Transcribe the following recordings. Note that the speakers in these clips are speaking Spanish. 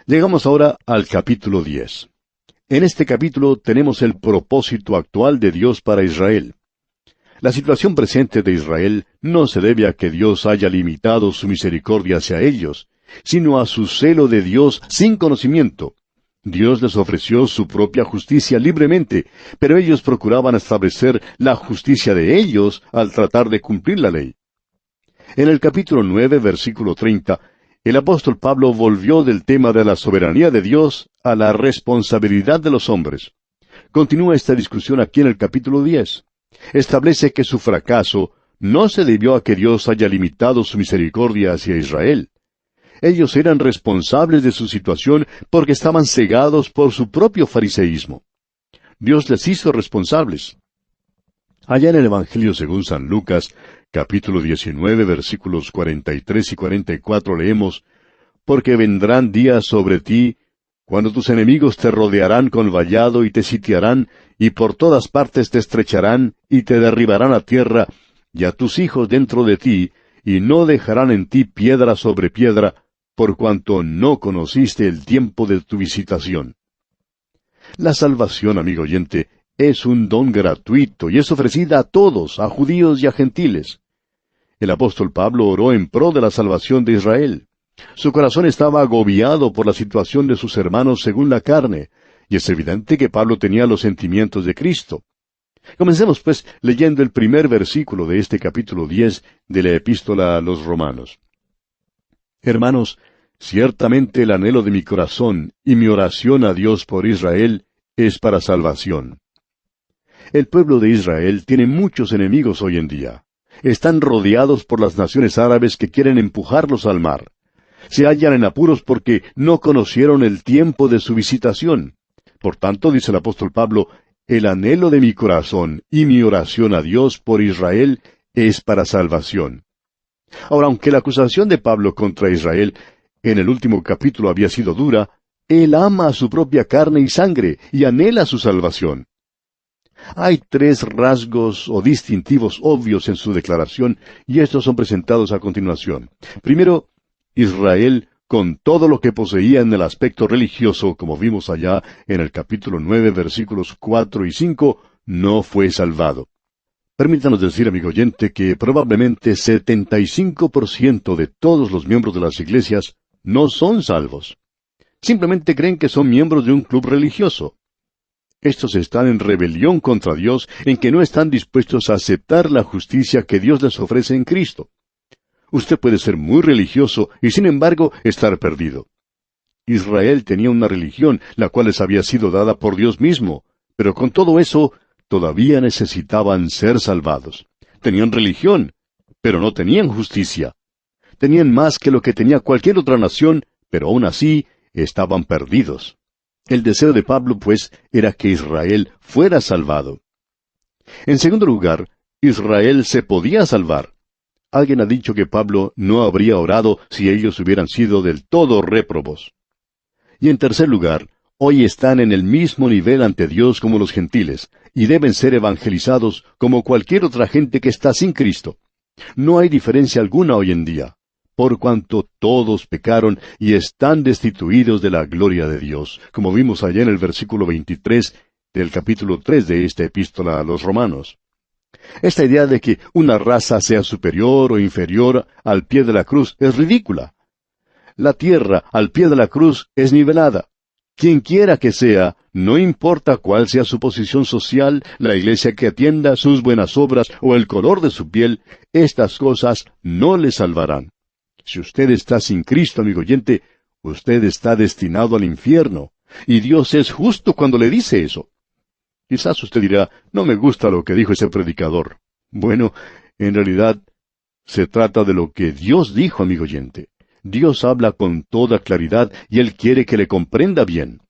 Llegamos ahora al capítulo 10. En este capítulo tenemos el propósito actual de Dios para Israel. La situación presente de Israel no se debe a que Dios haya limitado su misericordia hacia ellos, sino a su celo de Dios sin conocimiento. Dios les ofreció su propia justicia libremente, pero ellos procuraban establecer la justicia de ellos al tratar de cumplir la ley. En el capítulo 9, versículo 30, el apóstol Pablo volvió del tema de la soberanía de Dios a la responsabilidad de los hombres. Continúa esta discusión aquí en el capítulo 10. Establece que su fracaso no se debió a que Dios haya limitado su misericordia hacia Israel. Ellos eran responsables de su situación porque estaban cegados por su propio fariseísmo. Dios les hizo responsables. Allá en el Evangelio según San Lucas, capítulo 19, versículos 43 y 44 leemos, «Porque vendrán días sobre ti, cuando tus enemigos te rodearán con vallado y te sitiarán, y por todas partes te estrecharán, y te derribarán a tierra, y a tus hijos dentro de ti, y no dejarán en ti piedra sobre piedra, por cuanto no conociste el tiempo de tu visitación». La salvación, amigo oyente, es un don gratuito y es ofrecida a todos, a judíos y a gentiles. El apóstol Pablo oró en pro de la salvación de Israel. Su corazón estaba agobiado por la situación de sus hermanos según la carne, y es evidente que Pablo tenía los sentimientos de Cristo. Comencemos, pues, leyendo el primer versículo de este capítulo 10 de la Epístola a los Romanos. Hermanos, ciertamente el anhelo de mi corazón y mi oración a Dios por Israel es para salvación. El pueblo de Israel tiene muchos enemigos hoy en día. Están rodeados por las naciones árabes que quieren empujarlos al mar. Se hallan en apuros porque no conocieron el tiempo de su visitación. Por tanto, dice el apóstol Pablo, el anhelo de mi corazón y mi oración a Dios por Israel es para salvación. Ahora, aunque la acusación de Pablo contra Israel en el último capítulo había sido dura, él ama a su propia carne y sangre y anhela su salvación. Hay tres rasgos o distintivos obvios en su declaración, y estos son presentados a continuación. Primero, Israel, con todo lo que poseía en el aspecto religioso, como vimos allá en el capítulo 9, versículos 4 y 5, no fue salvado. Permítanos decir, amigo oyente, que probablemente 75% de todos los miembros de las iglesias no son salvos. Simplemente creen que son miembros de un club religioso. Estos están en rebelión contra Dios, en que no están dispuestos a aceptar la justicia que Dios les ofrece en Cristo. Usted puede ser muy religioso y sin embargo estar perdido. Israel tenía una religión, la cual les había sido dada por Dios mismo, pero con todo eso, todavía necesitaban ser salvados. Tenían religión, pero no tenían justicia. Tenían más que lo que tenía cualquier otra nación, pero aún así estaban perdidos. El deseo de Pablo, pues, era que Israel fuera salvado. En segundo lugar, Israel se podía salvar. Alguien ha dicho que Pablo no habría orado si ellos hubieran sido del todo réprobos. Y en tercer lugar, hoy están en el mismo nivel ante Dios como los gentiles, y deben ser evangelizados como cualquier otra gente que está sin Cristo. No hay diferencia alguna hoy en día, por cuanto todos pecaron y están destituidos de la gloria de Dios, como vimos allá en el versículo 23 del capítulo 3 de esta epístola a los Romanos. Esta idea de que una raza sea superior o inferior al pie de la cruz es ridícula. La tierra al pie de la cruz es nivelada. Quien quiera que sea, no importa cuál sea su posición social, la iglesia que atienda, sus buenas obras o el color de su piel, estas cosas no le salvarán. Si usted está sin Cristo, amigo oyente, usted está destinado al infierno, y Dios es justo cuando le dice eso. Quizás usted dirá, no me gusta lo que dijo ese predicador. Bueno, en realidad, se trata de lo que Dios dijo, amigo oyente. Dios habla con toda claridad y Él quiere que le comprenda bien.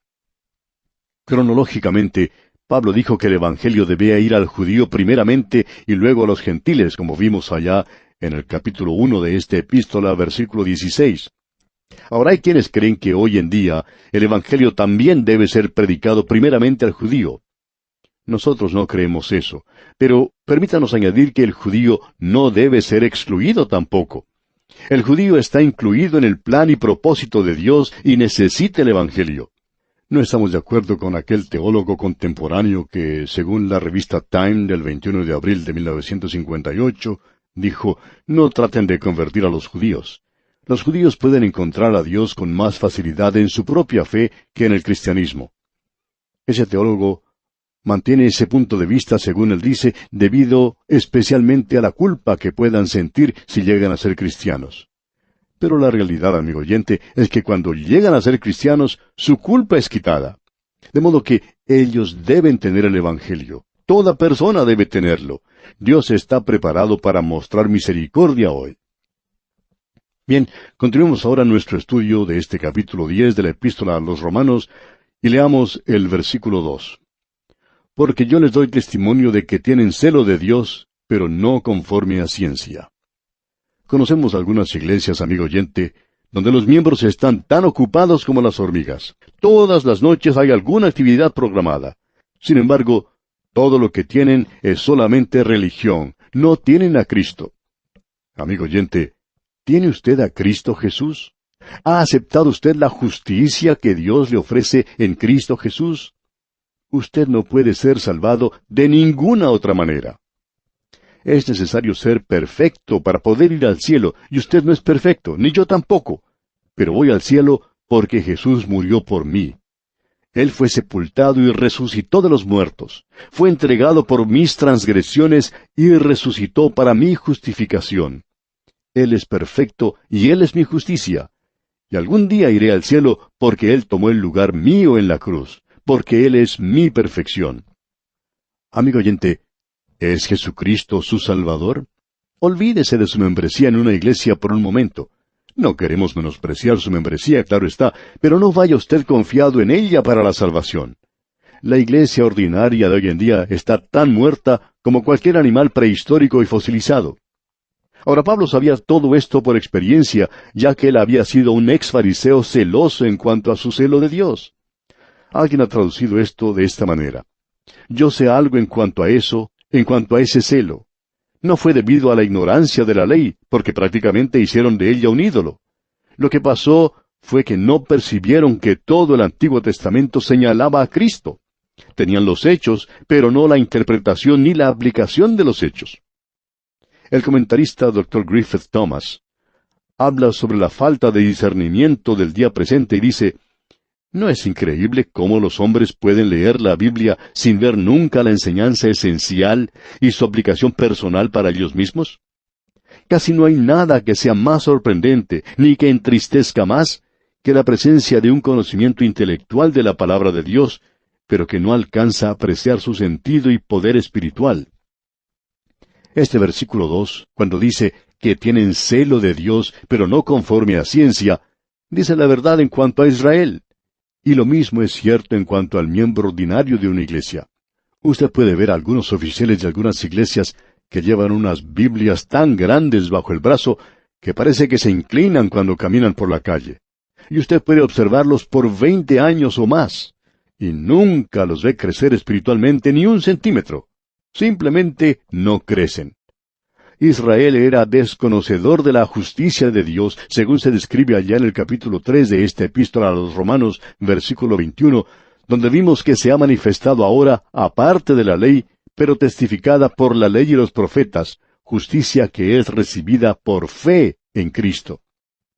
Cronológicamente, Pablo dijo que el Evangelio debía ir al judío primeramente y luego a los gentiles, como vimos allá en el capítulo 1 de esta epístola, versículo 16. Ahora hay quienes creen que hoy en día el Evangelio también debe ser predicado primeramente al judío. Nosotros no creemos eso, pero permítanos añadir que el judío no debe ser excluido tampoco. El judío está incluido en el plan y propósito de Dios y necesita el Evangelio. No estamos de acuerdo con aquel teólogo contemporáneo que, según la revista Time del 21 de abril de 1958, dijo, no traten de convertir a los judíos. Los judíos pueden encontrar a Dios con más facilidad en su propia fe que en el cristianismo. Ese teólogo mantiene ese punto de vista, según él dice, debido especialmente a la culpa que puedan sentir si llegan a ser cristianos. Pero la realidad, amigo oyente, es que cuando llegan a ser cristianos, su culpa es quitada. De modo que ellos deben tener el Evangelio. Toda persona debe tenerlo. Dios está preparado para mostrar misericordia hoy. Bien, continuemos ahora nuestro estudio de este capítulo 10 de la Epístola a los Romanos y leamos el versículo 2. Porque yo les doy testimonio de que tienen celo de Dios, pero no conforme a ciencia. Conocemos algunas iglesias, amigo oyente, donde los miembros están tan ocupados como las hormigas. Todas las noches hay alguna actividad programada. Sin embargo, todo lo que tienen es solamente religión. No tienen a Cristo. Amigo oyente, ¿tiene usted a Cristo Jesús? ¿Ha aceptado usted la justicia que Dios le ofrece en Cristo Jesús? Usted no puede ser salvado de ninguna otra manera. Es necesario ser perfecto para poder ir al cielo, y usted no es perfecto, ni yo tampoco. Pero voy al cielo porque Jesús murió por mí. Él fue sepultado y resucitó de los muertos. Fue entregado por mis transgresiones y resucitó para mi justificación. Él es perfecto y Él es mi justicia. Y algún día iré al cielo porque Él tomó el lugar mío en la cruz, porque Él es mi perfección. Amigo oyente, ¿es Jesucristo su Salvador? Olvídese de su membresía en una iglesia por un momento. No queremos menospreciar su membresía, claro está, pero no vaya usted confiado en ella para la salvación. La iglesia ordinaria de hoy en día está tan muerta como cualquier animal prehistórico y fosilizado. Ahora Pablo sabía todo esto por experiencia, ya que él había sido un ex fariseo celoso en cuanto a su celo de Dios. Alguien ha traducido esto de esta manera. Yo sé algo en cuanto a eso, en cuanto a ese celo. No fue debido a la ignorancia de la ley, porque prácticamente hicieron de ella un ídolo. Lo que pasó fue que no percibieron que todo el Antiguo Testamento señalaba a Cristo. Tenían los hechos, pero no la interpretación ni la aplicación de los hechos. El comentarista Dr. Griffith Thomas habla sobre la falta de discernimiento del día presente y dice, ¿no es increíble cómo los hombres pueden leer la Biblia sin ver nunca la enseñanza esencial y su aplicación personal para ellos mismos? Casi no hay nada que sea más sorprendente, ni que entristezca más, que la presencia de un conocimiento intelectual de la palabra de Dios, pero que no alcanza a apreciar su sentido y poder espiritual. Este versículo 2, cuando dice que tienen celo de Dios, pero no conforme a ciencia, dice la verdad en cuanto a Israel. Y lo mismo es cierto en cuanto al miembro ordinario de una iglesia. Usted puede ver a algunos oficiales de algunas iglesias que llevan unas Biblias tan grandes bajo el brazo que parece que se inclinan cuando caminan por la calle. Y usted puede observarlos por 20 años o más, y nunca los ve crecer espiritualmente ni un centímetro. Simplemente no crecen. Israel era desconocedor de la justicia de Dios, según se describe allá en el capítulo 3 de esta epístola a los Romanos, versículo 21, donde vimos que se ha manifestado ahora, aparte de la ley, pero testificada por la ley y los profetas, justicia que es recibida por fe en Cristo.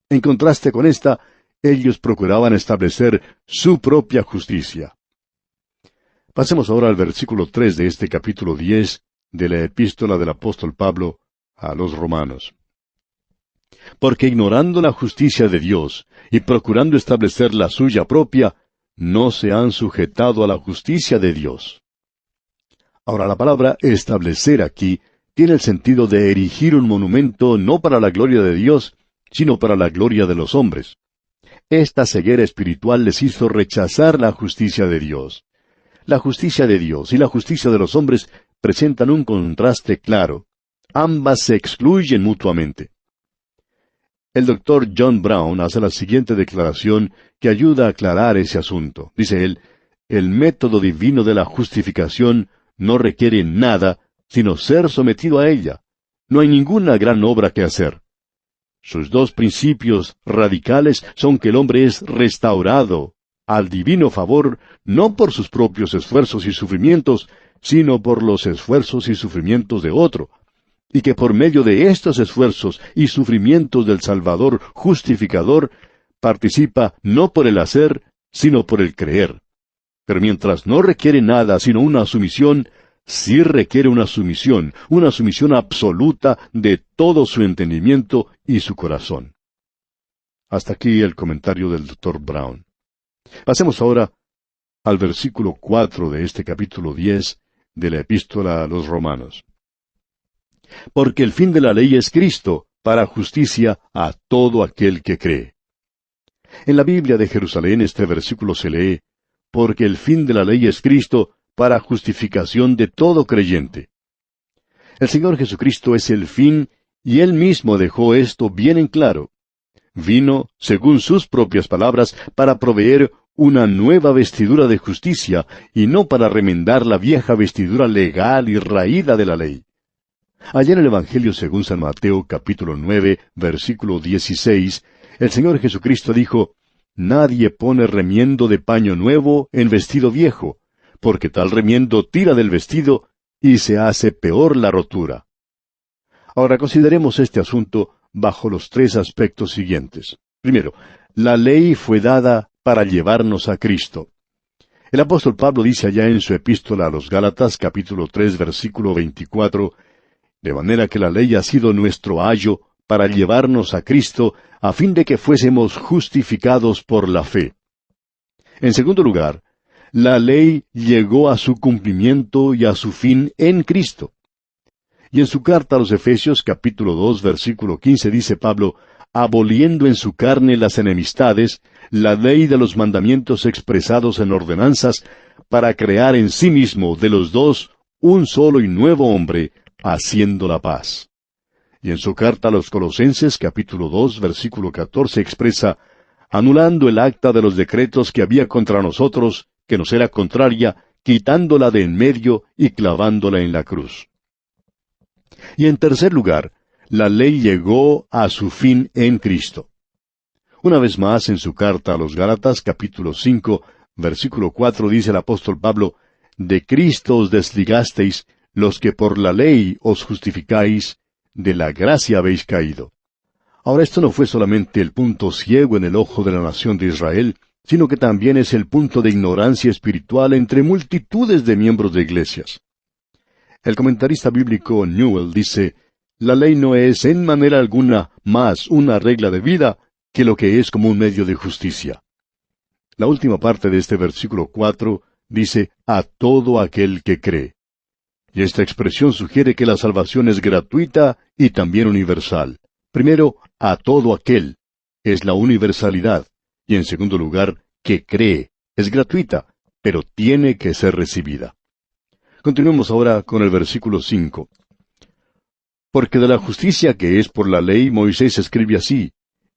En contraste con esta, ellos procuraban establecer su propia justicia. Pasemos ahora al versículo 3 de este capítulo 10 de la epístola del apóstol Pablo a los Romanos. Porque ignorando la justicia de Dios y procurando establecer la suya propia, no se han sujetado a la justicia de Dios. Ahora la palabra establecer aquí tiene el sentido de erigir un monumento no para la gloria de Dios, sino para la gloria de los hombres. Esta ceguera espiritual les hizo rechazar la justicia de Dios. La justicia de Dios y la justicia de los hombres presentan un contraste claro. Ambas se excluyen mutuamente. El doctor John Brown hace la siguiente declaración que ayuda a aclarar ese asunto. Dice él, el método divino de la justificación no requiere nada, sino ser sometido a ella. No hay ninguna gran obra que hacer. Sus dos principios radicales son que el hombre es restaurado al divino favor no por sus propios esfuerzos y sufrimientos, sino por los esfuerzos y sufrimientos de otro, y que por medio de estos esfuerzos y sufrimientos del Salvador justificador, participa no por el hacer, sino por el creer. Pero mientras no requiere nada sino una sumisión, sí requiere una sumisión absoluta de todo su entendimiento y su corazón. Hasta aquí el comentario del Dr. Brown. Pasemos ahora al versículo 4 de este capítulo 10 de la Epístola a los Romanos. Porque el fin de la ley es Cristo, para justicia a todo aquel que cree. En la Biblia de Jerusalén este versículo se lee, porque el fin de la ley es Cristo, para justificación de todo creyente. El Señor Jesucristo es el fin, y Él mismo dejó esto bien en claro. Vino, según sus propias palabras, para proveer una nueva vestidura de justicia, y no para remendar la vieja vestidura legal y raída de la ley. Allá en el Evangelio según San Mateo, capítulo 9, versículo 16, el Señor Jesucristo dijo, Nadie pone remiendo de paño nuevo en vestido viejo, porque tal remiendo tira del vestido y se hace peor la rotura. Ahora consideremos este asunto bajo los tres aspectos siguientes. Primero, la ley fue dada para llevarnos a Cristo. El apóstol Pablo dice allá en su epístola a los Gálatas, capítulo 3, versículo 24, de manera que la ley ha sido nuestro ayo para llevarnos a Cristo, a fin de que fuésemos justificados por la fe. En segundo lugar, la ley llegó a su cumplimiento y a su fin en Cristo. Y en su carta a los Efesios, capítulo 2, versículo 15, dice Pablo, aboliendo en su carne las enemistades, la ley de los mandamientos expresados en ordenanzas, para crear en sí mismo de los dos un solo y nuevo hombre, haciendo la paz. Y en su carta a los Colosenses, capítulo 2, versículo 14, expresa, anulando el acta de los decretos que había contra nosotros, que nos era contraria, quitándola de en medio y clavándola en la cruz. Y en tercer lugar, la ley llegó a su fin en Cristo. Una vez más, en su carta a los Gálatas, capítulo 5, versículo 4, dice el apóstol Pablo, de Cristo os desligasteis, los que por la ley os justificáis, de la gracia habéis caído. Ahora esto no fue solamente el punto ciego en el ojo de la nación de Israel, sino que también es el punto de ignorancia espiritual entre multitudes de miembros de iglesias. El comentarista bíblico Newell dice, la ley no es en manera alguna más una regla de vida que lo que es como un medio de justicia. La última parte de este versículo 4 dice, a todo aquel que cree. Y esta expresión sugiere que la salvación es gratuita y también universal. Primero, a todo aquel. Es la universalidad. Y en segundo lugar, que cree. Es gratuita, pero tiene que ser recibida. Continuemos ahora con el versículo 5. Porque de la justicia que es por la ley, Moisés escribe así,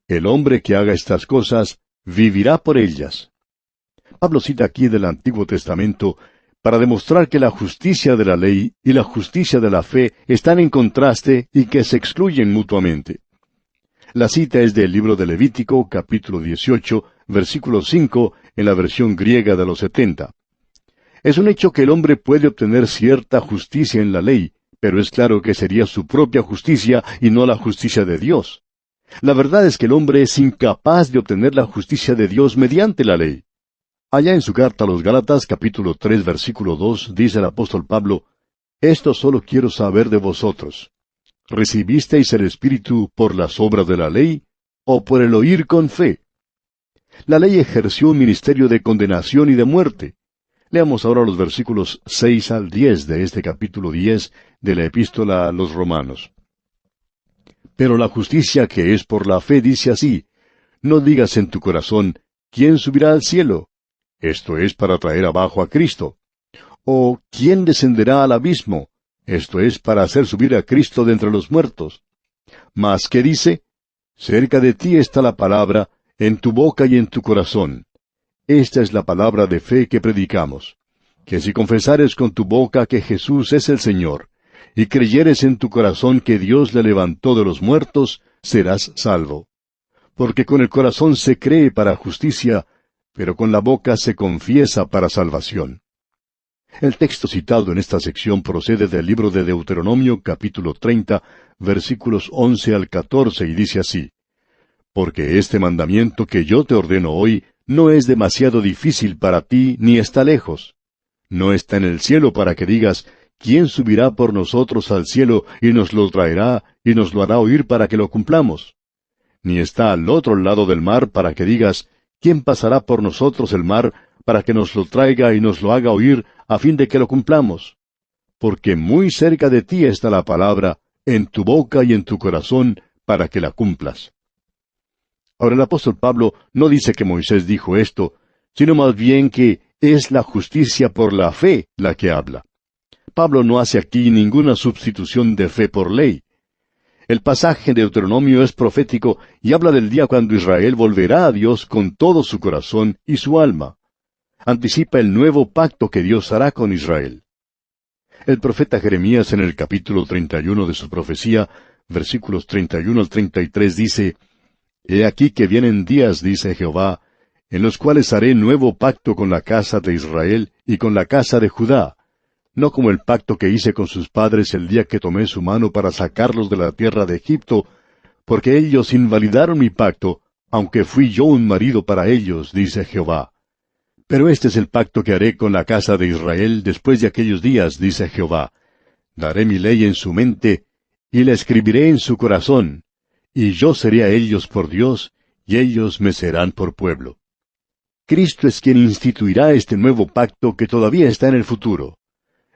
el hombre que haga estas cosas, vivirá por ellas. Pablo cita aquí del Antiguo Testamento para demostrar que la justicia de la ley y la justicia de la fe están en contraste y que se excluyen mutuamente. La cita es del libro de Levítico, capítulo 18, versículo 5, en la versión griega de los 70. Es un hecho que el hombre puede obtener cierta justicia en la ley, pero es claro que sería su propia justicia y no la justicia de Dios. La verdad es que el hombre es incapaz de obtener la justicia de Dios mediante la ley. Allá en su carta a los Gálatas, capítulo 3, versículo 2, dice el apóstol Pablo, esto solo quiero saber de vosotros. ¿Recibisteis el Espíritu por las obras de la ley, o por el oír con fe? La ley ejerció un ministerio de condenación y de muerte. Leamos ahora los versículos 6 al 10 de este capítulo 10 de la Epístola a los Romanos. Pero la justicia que es por la fe dice así, no digas en tu corazón, ¿quién subirá al cielo? Esto es para traer abajo a Cristo. O ¿quién descenderá al abismo? Esto es para hacer subir a Cristo de entre los muertos. Mas, ¿qué dice? Cerca de ti está la palabra, en tu boca y en tu corazón. Esta es la palabra de fe que predicamos. Que si confesares con tu boca que Jesús es el Señor, y creyeres en tu corazón que Dios le levantó de los muertos, serás salvo. Porque con el corazón se cree para justicia, pero con la boca se confiesa para salvación. El texto citado en esta sección procede del libro de Deuteronomio, capítulo 30, versículos 11 al 14, y dice así: Porque este mandamiento que yo te ordeno hoy no es demasiado difícil para ti, ni está lejos. No está en el cielo para que digas: ¿quién subirá por nosotros al cielo y nos lo traerá y nos lo hará oír para que lo cumplamos? Ni está al otro lado del mar para que digas: ¿quién pasará por nosotros el mar para que nos lo traiga y nos lo haga oír a fin de que lo cumplamos? Porque muy cerca de ti está la palabra, en tu boca y en tu corazón, para que la cumplas. Ahora el apóstol Pablo no dice que Moisés dijo esto, sino más bien que es la justicia por la fe la que habla. Pablo no hace aquí ninguna sustitución de fe por ley. El pasaje de Deuteronomio es profético y habla del día cuando Israel volverá a Dios con todo su corazón y su alma. Anticipa el nuevo pacto que Dios hará con Israel. El profeta Jeremías en el capítulo 31 de su profecía, versículos 31 al 33 dice: He aquí que vienen días, dice Jehová, en los cuales haré nuevo pacto con la casa de Israel y con la casa de Judá, no como el pacto que hice con sus padres el día que tomé su mano para sacarlos de la tierra de Egipto, porque ellos invalidaron mi pacto, aunque fui yo un marido para ellos, dice Jehová. Pero este es el pacto que haré con la casa de Israel después de aquellos días, dice Jehová. Daré mi ley en su mente, y la escribiré en su corazón, y yo seré a ellos por Dios, y ellos me serán por pueblo. Cristo es quien instituirá este nuevo pacto que todavía está en el futuro.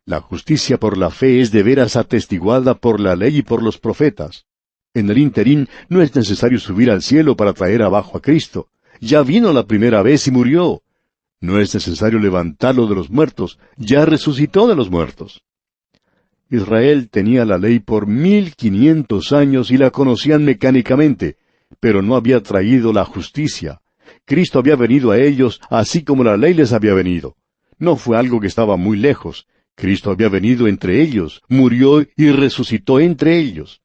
La justicia por la fe es de veras atestiguada por la ley y por los profetas. En el interín no es necesario subir al cielo para traer abajo a Cristo. Ya vino la primera vez y murió. No es necesario levantarlo de los muertos. Ya resucitó de los muertos. Israel tenía la ley por 1500 años y la conocían mecánicamente, pero no había traído la justicia. Cristo había venido a ellos así como la ley les había venido. No fue algo que estaba muy lejos. Cristo había venido entre ellos, murió y resucitó entre ellos.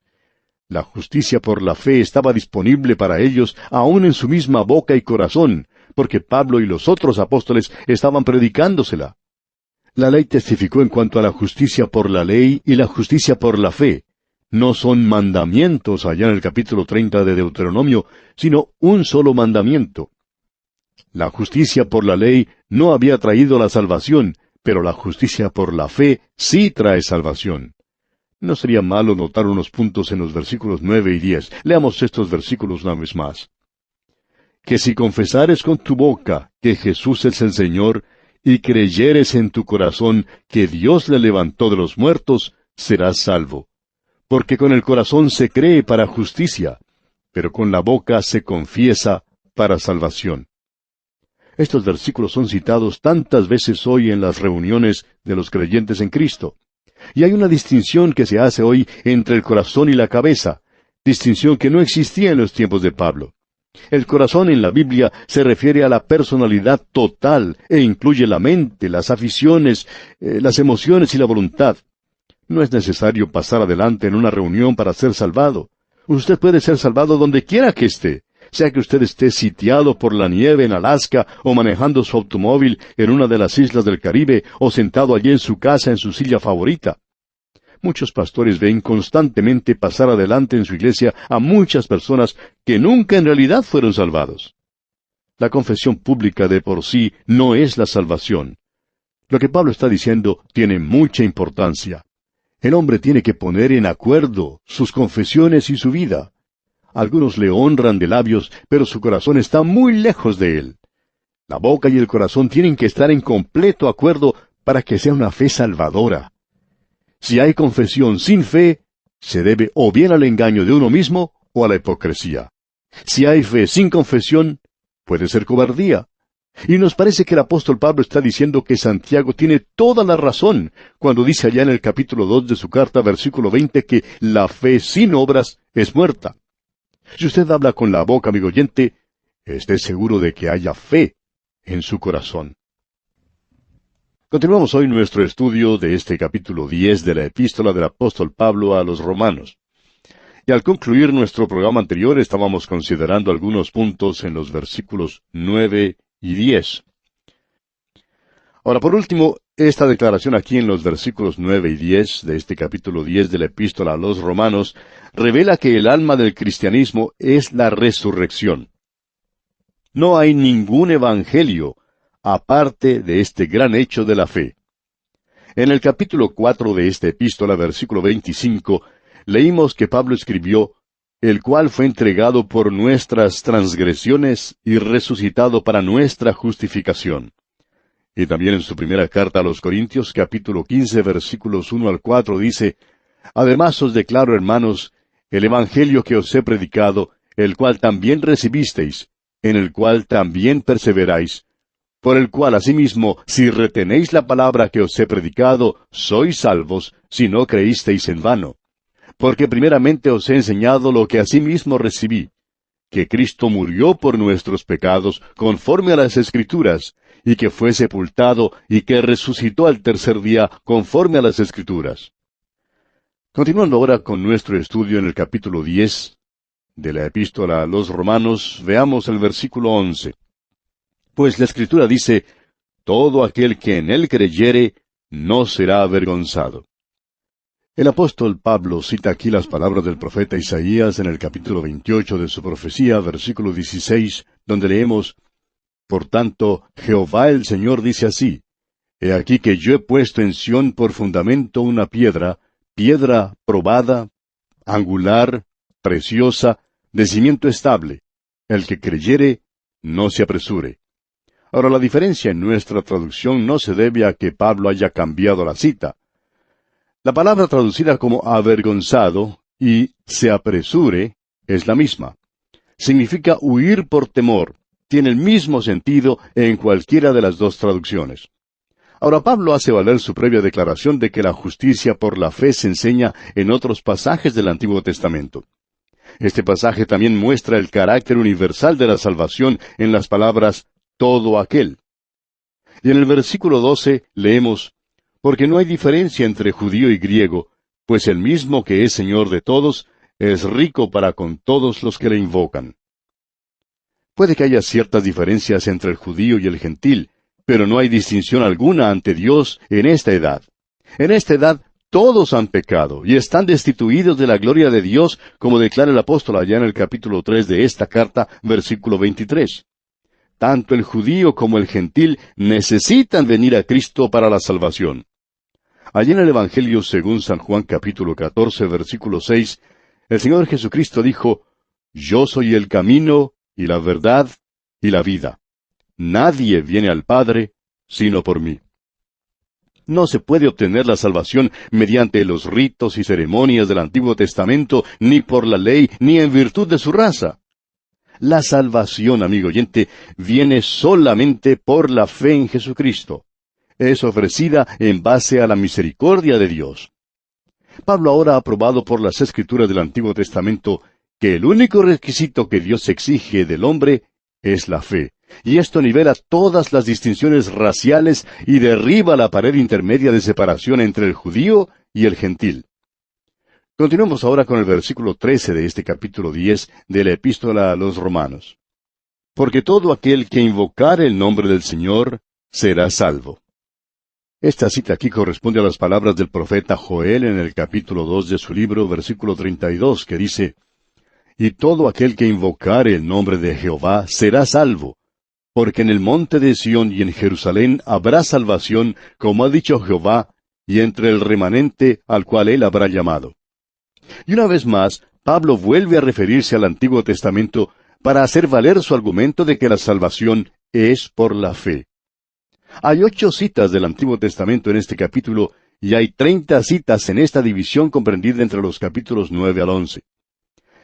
La justicia por la fe estaba disponible para ellos aún en su misma boca y corazón, porque Pablo y los otros apóstoles estaban predicándosela. La ley testificó en cuanto a la justicia por la ley y la justicia por la fe. No son mandamientos allá en el capítulo 30 de Deuteronomio, sino un solo mandamiento. La justicia por la ley no había traído la salvación, pero la justicia por la fe sí trae salvación. No sería malo notar unos puntos en los versículos 9 y 10. Leamos estos versículos una vez más. Que si confesares con tu boca que Jesús es el Señor, y creyeres en tu corazón que Dios le levantó de los muertos, serás salvo. Porque con el corazón se cree para justicia, pero con la boca se confiesa para salvación. Estos versículos son citados tantas veces hoy en las reuniones de los creyentes en Cristo. Y hay una distinción que se hace hoy entre el corazón y la cabeza, distinción que no existía en los tiempos de Pablo. El corazón en la Biblia se refiere a la personalidad total e incluye la mente, las aficiones, las emociones y la voluntad. No es necesario pasar adelante en una reunión para ser salvado. Usted puede ser salvado donde quiera que esté, sea que usted esté sitiado por la nieve en Alaska o manejando su automóvil en una de las islas del Caribe o sentado allí en su casa en su silla favorita. Muchos pastores ven constantemente pasar adelante en su iglesia a muchas personas que nunca en realidad fueron salvados. La confesión pública de por sí no es la salvación. Lo que Pablo está diciendo tiene mucha importancia. El hombre tiene que poner en acuerdo sus confesiones y su vida. Algunos le honran de labios, pero su corazón está muy lejos de él. La boca y el corazón tienen que estar en completo acuerdo para que sea una fe salvadora. Si hay confesión sin fe, se debe o bien al engaño de uno mismo o a la hipocresía. Si hay fe sin confesión, puede ser cobardía. Y nos parece que el apóstol Pablo está diciendo que Santiago tiene toda la razón cuando dice allá en el capítulo 2 de su carta, versículo 20, que la fe sin obras es muerta. Si usted habla con la boca, amigo oyente, esté seguro de que haya fe en su corazón. Continuamos hoy nuestro estudio de este capítulo 10 de la epístola del apóstol Pablo a los romanos. Y al concluir nuestro programa anterior estábamos considerando algunos puntos en los versículos 9 y 10. Ahora, por último, esta declaración aquí en los versículos 9 y 10 de este capítulo 10 de la Epístola a los Romanos revela que el alma del cristianismo es la resurrección. No hay ningún evangelio aparte de este gran hecho de la fe. En el capítulo 4 de esta epístola, versículo 25, leímos que Pablo escribió, el cual fue entregado por nuestras transgresiones y resucitado para nuestra justificación. Y también en su primera carta a los Corintios, capítulo 15, versículos 1 al 4, dice, además os declaro, hermanos, el evangelio que os he predicado, el cual también recibisteis, en el cual también perseveráis, por el cual asimismo, si retenéis la palabra que os he predicado, sois salvos, si no creísteis en vano. Porque primeramente os he enseñado lo que asimismo recibí, que Cristo murió por nuestros pecados, conforme a las Escrituras, y que fue sepultado, y que resucitó al tercer día, conforme a las Escrituras. Continuando ahora con nuestro estudio en el capítulo 10 de la Epístola a los Romanos, veamos el versículo 11. Pues la Escritura dice, todo aquel que en él creyere, no será avergonzado. El apóstol Pablo cita aquí las palabras del profeta Isaías en el capítulo 28 de su profecía, versículo 16, donde leemos, por tanto, Jehová el Señor dice así, he aquí que yo he puesto en Sión por fundamento una piedra, piedra probada, angular, preciosa, de cimiento estable. El que creyere, no se apresure. Ahora, la diferencia en nuestra traducción no se debe a que Pablo haya cambiado la cita. La palabra traducida como avergonzado y se apresure es la misma. Significa huir por temor. Tiene el mismo sentido en cualquiera de las dos traducciones. Ahora, Pablo hace valer su previa declaración de que la justicia por la fe se enseña en otros pasajes del Antiguo Testamento. Este pasaje también muestra el carácter universal de la salvación en las palabras todo aquel. Y en el versículo 12 leemos, porque no hay diferencia entre judío y griego, pues el mismo que es Señor de todos, es rico para con todos los que le invocan. Puede que haya ciertas diferencias entre el judío y el gentil, pero no hay distinción alguna ante Dios en esta edad. En esta edad todos han pecado y están destituidos de la gloria de Dios, como declara el apóstol allá en el capítulo 3 de esta carta, versículo 23. Tanto el judío como el gentil necesitan venir a Cristo para la salvación. Allí en el Evangelio según San Juan capítulo 14, versículo 6, el Señor Jesucristo dijo, yo soy el camino y la verdad y la vida. Nadie viene al Padre sino por mí. No se puede obtener la salvación mediante los ritos y ceremonias del Antiguo Testamento, ni por la ley, ni en virtud de su raza. La salvación, amigo oyente, viene solamente por la fe en Jesucristo. Es ofrecida en base a la misericordia de Dios. Pablo ahora ha probado por las Escrituras del Antiguo Testamento que el único requisito que Dios exige del hombre es la fe. Y esto nivela todas las distinciones raciales y derriba la pared intermedia de separación entre el judío y el gentil. Continuemos ahora con el versículo 13 de este capítulo 10 de la Epístola a los Romanos. Porque todo aquel que invocare el nombre del Señor será salvo. Esta cita aquí corresponde a las palabras del profeta Joel en el capítulo 2 de su libro, versículo 32, que dice, y todo aquel que invocare el nombre de Jehová será salvo, porque en el monte de Sión y en Jerusalén habrá salvación, como ha dicho Jehová, y entre el remanente al cual él habrá llamado. Y una vez más, Pablo vuelve a referirse al Antiguo Testamento para hacer valer su argumento de que la salvación es por la fe. Hay 8 citas del Antiguo Testamento en este capítulo, y hay 30 citas en esta división comprendida entre los capítulos 9 al 11.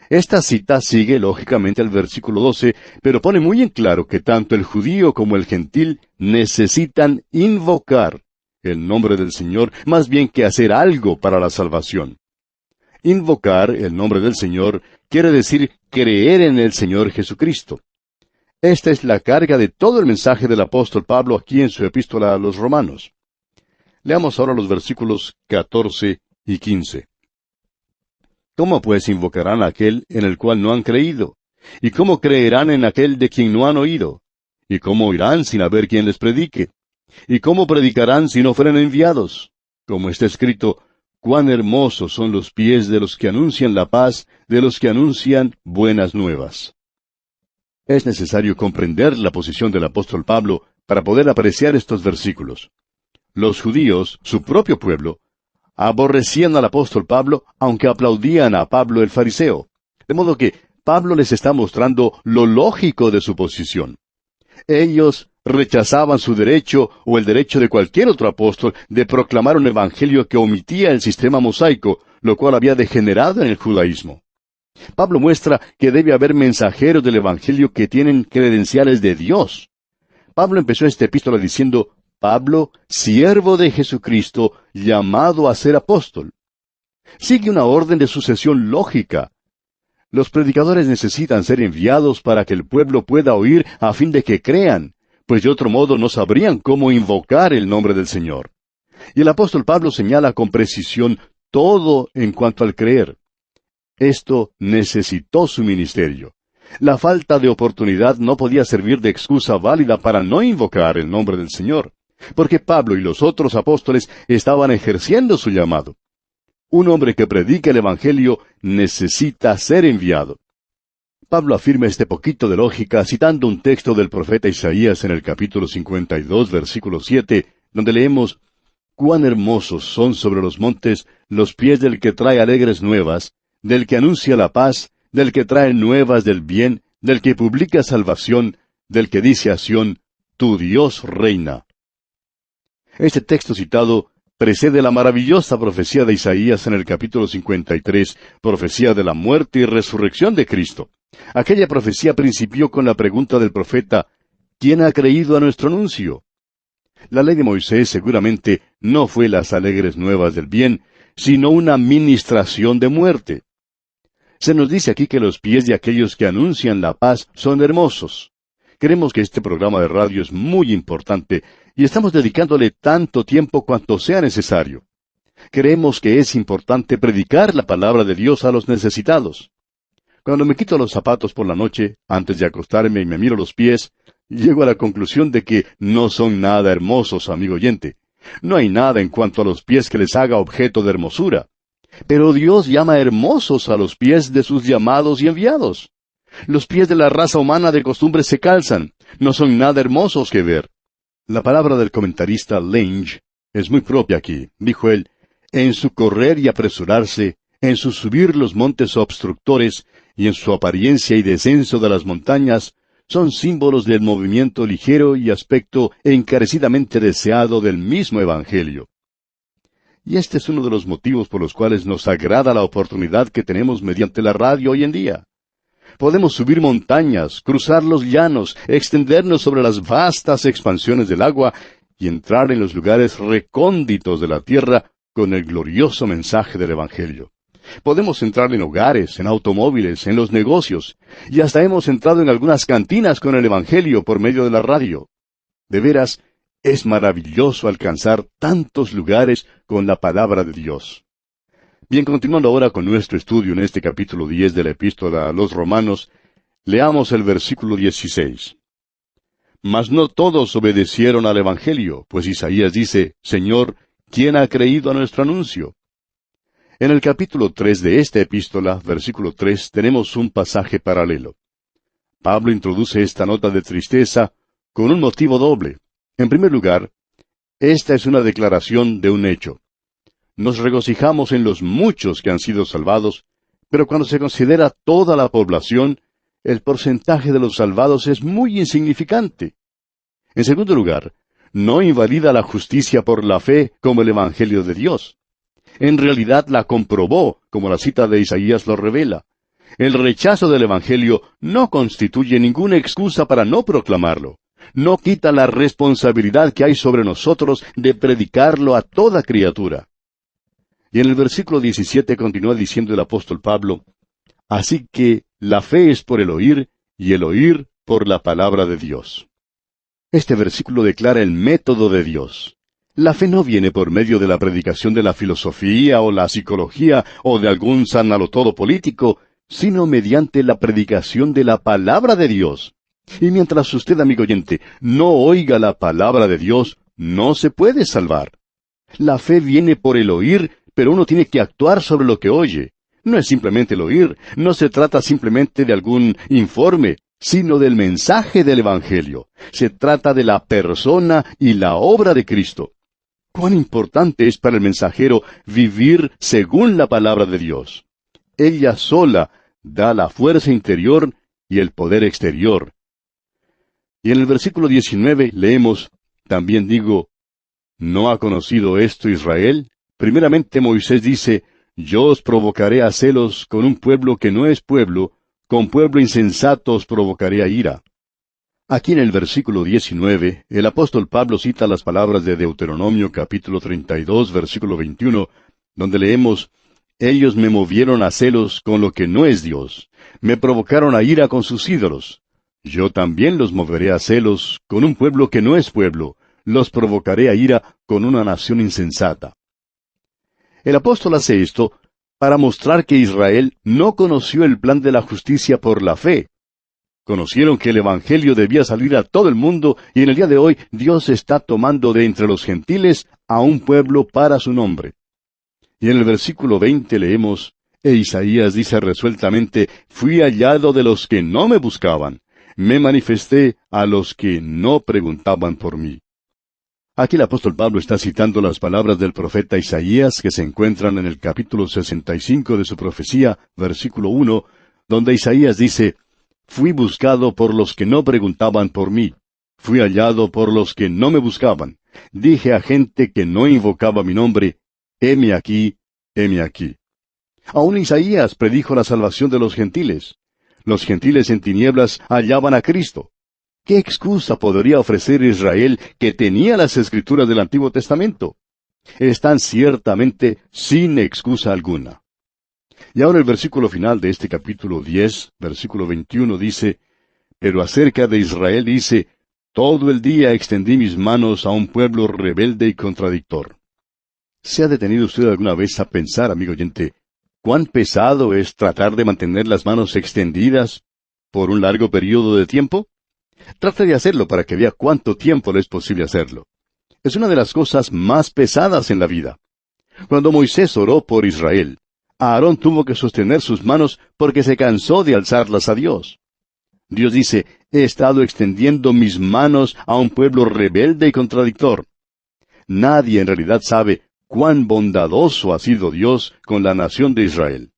Esta cita sigue lógicamente al versículo 12, pero pone muy en claro que tanto el judío como el gentil necesitan invocar el nombre del Señor, más bien que hacer algo para la salvación. Invocar el nombre del Señor quiere decir creer en el Señor Jesucristo. Esta es la carga de todo el mensaje del apóstol Pablo aquí en su epístola a los Romanos. Leamos ahora los versículos 14 y 15. ¿Cómo pues invocarán a aquel en el cual no han creído? ¿Y cómo creerán en aquel de quien no han oído? ¿Y cómo oirán sin haber quien les predique? ¿Y cómo predicarán si no fueren enviados? Como está escrito, cuán hermosos son los pies de los que anuncian la paz, de los que anuncian buenas nuevas. Es necesario comprender la posición del apóstol Pablo para poder apreciar estos versículos. Los judíos, su propio pueblo, aborrecían al apóstol Pablo, aunque aplaudían a Pablo el fariseo. De modo que Pablo les está mostrando lo lógico de su posición. Ellos rechazaban su derecho o el derecho de cualquier otro apóstol de proclamar un evangelio que omitía el sistema mosaico, lo cual había degenerado en el judaísmo. Pablo muestra que debe haber mensajeros del evangelio que tienen credenciales de Dios. Pablo empezó esta epístola diciendo, Pablo, siervo de Jesucristo, llamado a ser apóstol. Sigue una orden de sucesión lógica. Los predicadores necesitan ser enviados para que el pueblo pueda oír a fin de que crean, pues de otro modo no sabrían cómo invocar el nombre del Señor. Y el apóstol Pablo señala con precisión todo en cuanto al creer. Esto necesitó su ministerio. La falta de oportunidad no podía servir de excusa válida para no invocar el nombre del Señor, porque Pablo y los otros apóstoles estaban ejerciendo su llamado. Un hombre que predica el Evangelio necesita ser enviado. Pablo afirma este poquito de lógica citando un texto del profeta Isaías en el capítulo 52, versículo 7, donde leemos, «Cuán hermosos son sobre los montes los pies del que trae alegres nuevas, del que anuncia la paz, del que trae nuevas del bien, del que publica salvación, del que dice a Sión, tu Dios reina». Este texto citado precede la maravillosa profecía de Isaías en el capítulo 53, profecía de la muerte y resurrección de Cristo. Aquella profecía principió con la pregunta del profeta, ¿quién ha creído a nuestro anuncio? La ley de Moisés seguramente no fue las alegres nuevas del bien, sino una ministración de muerte. Se nos dice aquí que los pies de aquellos que anuncian la paz son hermosos. Creemos que este programa de radio es muy importante y estamos dedicándole tanto tiempo cuanto sea necesario. Creemos que es importante predicar la palabra de Dios a los necesitados. Cuando me quito los zapatos por la noche, antes de acostarme y me miro los pies, llego a la conclusión de que no son nada hermosos, amigo oyente. No hay nada en cuanto a los pies que les haga objeto de hermosura. Pero Dios llama hermosos a los pies de sus llamados y enviados. Los pies de la raza humana de costumbre se calzan, no son nada hermosos que ver. La palabra del comentarista Lange es muy propia aquí. Dijo él, en su correr y apresurarse, en su subir los montes obstructores, y en su apariencia y descenso de las montañas, son símbolos del movimiento ligero y aspecto encarecidamente deseado del mismo Evangelio. Y este es uno de los motivos por los cuales nos agrada la oportunidad que tenemos mediante la radio hoy en día. Podemos subir montañas, cruzar los llanos, extendernos sobre las vastas expansiones del agua y entrar en los lugares recónditos de la tierra con el glorioso mensaje del Evangelio. Podemos entrar en hogares, en automóviles, en los negocios, y hasta hemos entrado en algunas cantinas con el Evangelio por medio de la radio. De veras, es maravilloso alcanzar tantos lugares con la palabra de Dios. Bien, continuando ahora con nuestro estudio en este capítulo 10 de la Epístola a los Romanos, leamos el versículo 16. Mas no todos obedecieron al Evangelio, pues Isaías dice, Señor, ¿quién ha creído a nuestro anuncio? En el capítulo 3 de esta epístola, versículo 3, tenemos un pasaje paralelo. Pablo introduce esta nota de tristeza con un motivo doble. En primer lugar, esta es una declaración de un hecho. Nos regocijamos en los muchos que han sido salvados, pero cuando se considera toda la población, el porcentaje de los salvados es muy insignificante. En segundo lugar, no invalida la justicia por la fe como el Evangelio de Dios. En realidad la comprobó, como la cita de Isaías lo revela. El rechazo del Evangelio no constituye ninguna excusa para no proclamarlo. No quita la responsabilidad que hay sobre nosotros de predicarlo a toda criatura. Y en el versículo 17 continúa diciendo el apóstol Pablo, así que la fe es por el oír, y el oír por la palabra de Dios. Este versículo declara el método de Dios. La fe no viene por medio de la predicación de la filosofía o la psicología o de algún sanalotodo político, sino mediante la predicación de la palabra de Dios. Y mientras usted, amigo oyente, no oiga la palabra de Dios, no se puede salvar. La fe viene por el oír, pero uno tiene que actuar sobre lo que oye. No es simplemente el oír, no se trata simplemente de algún informe, sino del mensaje del Evangelio. Se trata de la persona y la obra de Cristo. Cuán importante es para el mensajero vivir según la palabra de Dios. Ella sola da la fuerza interior y el poder exterior. Y en el versículo 19 leemos, también digo, ¿no ha conocido esto Israel? Primeramente Moisés dice, yo os provocaré a celos con un pueblo que no es pueblo, con pueblo insensato os provocaré a ira. Aquí en el versículo 19, el apóstol Pablo cita las palabras de Deuteronomio capítulo 32, versículo 21, donde leemos, ellos me movieron a celos con lo que no es Dios, me provocaron a ira con sus ídolos. Yo también los moveré a celos con un pueblo que no es pueblo, los provocaré a ira con una nación insensata. El apóstol hace esto para mostrar que Israel no conoció el plan de la justicia por la fe. Conocieron que el Evangelio debía salir a todo el mundo y en el día de hoy Dios está tomando de entre los gentiles a un pueblo para su nombre. Y en el versículo 20 leemos, e Isaías dice resueltamente, fui hallado de los que no me buscaban, me manifesté a los que no preguntaban por mí. Aquí el apóstol Pablo está citando las palabras del profeta Isaías que se encuentran en el capítulo 65 de su profecía, versículo 1, donde Isaías dice, fui buscado por los que no preguntaban por mí. Fui hallado por los que no me buscaban. Dije a gente que no invocaba mi nombre, heme aquí, heme aquí. Aún Isaías predijo la salvación de los gentiles. Los gentiles en tinieblas hallaban a Cristo. ¿Qué excusa podría ofrecer Israel que tenía las escrituras del Antiguo Testamento? Están ciertamente sin excusa alguna. Y ahora el versículo final de este capítulo 10, versículo 21 dice, pero acerca de Israel dice, todo el día extendí mis manos a un pueblo rebelde y contradictor. ¿Se ha detenido usted alguna vez a pensar, amigo oyente, cuán pesado es tratar de mantener las manos extendidas por un largo periodo de tiempo? Trate de hacerlo para que vea cuánto tiempo le es posible hacerlo. Es una de las cosas más pesadas en la vida. Cuando Moisés oró por Israel, Aarón tuvo que sostener sus manos porque se cansó de alzarlas a Dios. Dios dice, he estado extendiendo mis manos a un pueblo rebelde y contradictor. Nadie en realidad sabe cuán bondadoso ha sido Dios con la nación de Israel.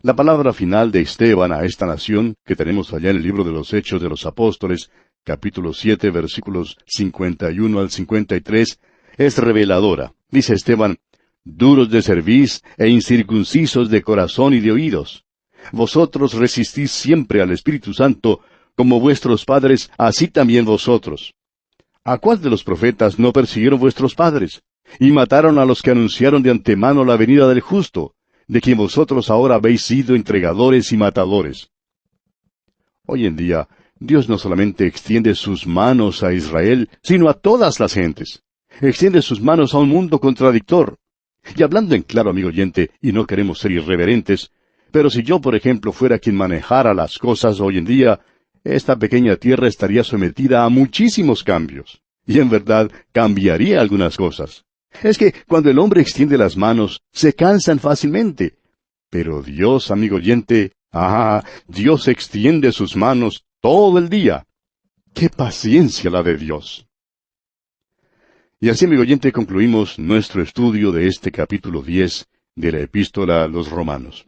La palabra final de Esteban a esta nación, que tenemos allá en el libro de los Hechos de los Apóstoles, capítulo 7, versículos 51 al 53, es reveladora. Dice Esteban, duros de cerviz e incircuncisos de corazón y de oídos. Vosotros resistís siempre al Espíritu Santo, como vuestros padres, así también vosotros. ¿A cuál de los profetas no persiguieron vuestros padres? Y mataron a los que anunciaron de antemano la venida del justo, de quien vosotros ahora habéis sido entregadores y matadores. Hoy en día, Dios no solamente extiende sus manos a Israel, sino a todas las gentes. Extiende sus manos a un mundo contradictor. Y hablando en claro, amigo oyente, y no queremos ser irreverentes, pero si yo, por ejemplo, fuera quien manejara las cosas hoy en día, esta pequeña tierra estaría sometida a muchísimos cambios. Y en verdad, cambiaría algunas cosas. Es que cuando el hombre extiende las manos, se cansan fácilmente. Pero Dios, amigo oyente, Dios extiende sus manos todo el día. ¡Qué paciencia la de Dios! Y así, amigo oyente, concluimos nuestro estudio de este capítulo 10 de la Epístola a los Romanos.